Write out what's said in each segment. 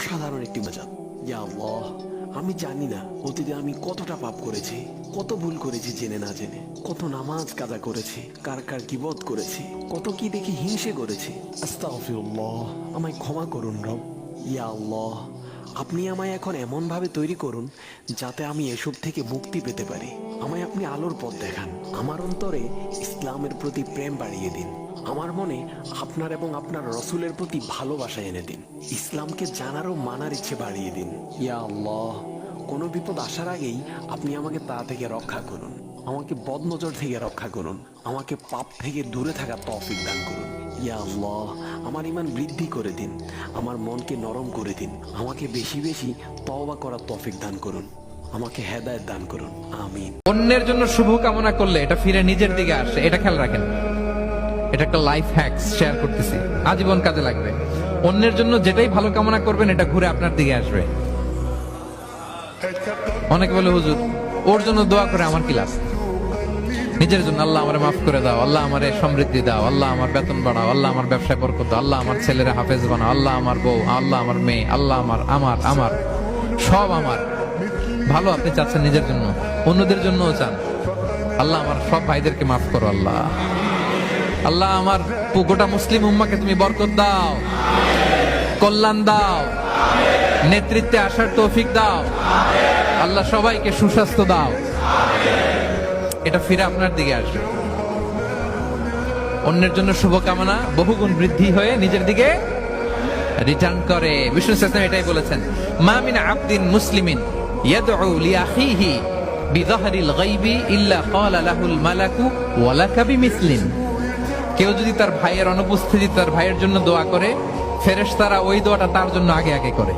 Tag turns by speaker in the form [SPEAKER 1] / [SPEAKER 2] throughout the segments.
[SPEAKER 1] অসাধারণ একটি মজা। ইয়া আল্লাহ, আমি জানি না অতীতে আমি কতটা পাপ করেছি, কত ভুল করেছি জেনে না জেনে, কত নামাজ কাজা করেছি, কার কার গীবত করেছি, কত কি দেখি হিংসে করেছি। আস্তাগফিরুল্লাহ, আমায় ক্ষমা করুন রব। ইয়া আল্লাহ, আপনি আমায় এখন এমন ভাবে তৈরি করুন যাতে আমি এসব থেকে মুক্তি পেতে পারি। আমায় আপনি আলোর পথ দেখান। আমার অন্তরে ইসলামের প্রতি প্রেম বাড়িয়ে দিন। আমার মনে আপনার এবং আপনার রসুলের প্রতি ভালোবাসা এনে দিন। ইসলামকে জানার ও মানার ইচ্ছে বাড়িয়ে দিন। ইয়া আল্লাহ, কোনো বিপদ আসার আগেই আপনি আমাকে তা থেকে রক্ষা করুন। আমাকে বদনজর থেকে রক্ষা করুন। আমাকে পাপ থেকে দূরে থাকার তৌফিক দান করুন। ইয়া আল্লাহ, আমার ঈমান বৃদ্ধি করে দিন। আমার মনকে নরম করে দিন। আমাকে বেশি বেশি তওবা করার তৌফিক দান করুন। আমাকে হেদায়েত দান করুন। আমিন।
[SPEAKER 2] অন্যের জন্য শুভ কামনা করলে এটা ফিরে নিজের দিকে আসে, এটা খেয়াল রাখেন। এটা একটা লাইফ হ্যাকস শেয়ার করতেছি, আজীবন কাজে লাগবে। অন্যের জন্য যেটাই ভালো কামনা করবেন এটা ঘুরে আপনার দিকে আসবে। অনেকে বলে হুজুর ওর জন্য দোয়া করে আমার কি লাভ? নিজের জন্য আল্লাহ আমারে মাফ করে দাও, আল্লাহ আমারে সমৃদ্ধি দাও, আল্লাহ আমার বেতন বাড়াও, আল্লাহ আমার ব্যবসায় বরকত দাও, আল্লাহ আমার ছেলেরা হাফেজ বানাও, আল্লাহ আমার বউ, আল্লাহ আমার মেয়ে, আল্লাহ আমার আমার আমার সব আমার ভালো আপনি চাচ্ছেন নিজের জন্য, অন্যদের জন্যও চান। আল্লাহ আমার সব ভাইদেরকে মাফ করো, আল্লাহ আল্লাহ আমার গোটা মুসলিম উম্মাকে তুমি বরকত দাও, কল্যাণ দাও, নেতৃত্বে আসার তৌফিক দাও, আল্লাহ সবাইকে সুস্বাস্থ্য দাও। এটা ফিরে আপনার দিকে আসবে। অন্যের জন্য শুভকামনা বহুগুণ বৃদ্ধি হয়ে নিজের দিকে রিটার্ন করে। বিষ্ণু সাল্লাল্লাহু এটাই বলেছেন, মা মিন আবদিন মুসলিমিন ইয়াদউ লিআখিহি বিযাহরিল গায়বি ইল্লা ক্বালা লাহুল মালাকু ওয়া লাকা বিমিসলিন। কেউ যদি তার ভাইয়ের অনুপস্থিতিতে তার ভাইয়ের জন্য দোয়া করে, ফেরেশতারা ওই দোয়াটা তার জন্য আগে আগে করে।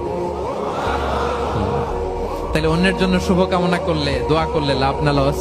[SPEAKER 2] তাহলে অন্যের জন্য শুভকামনা করলে, দোয়া করলে লাভ না লস?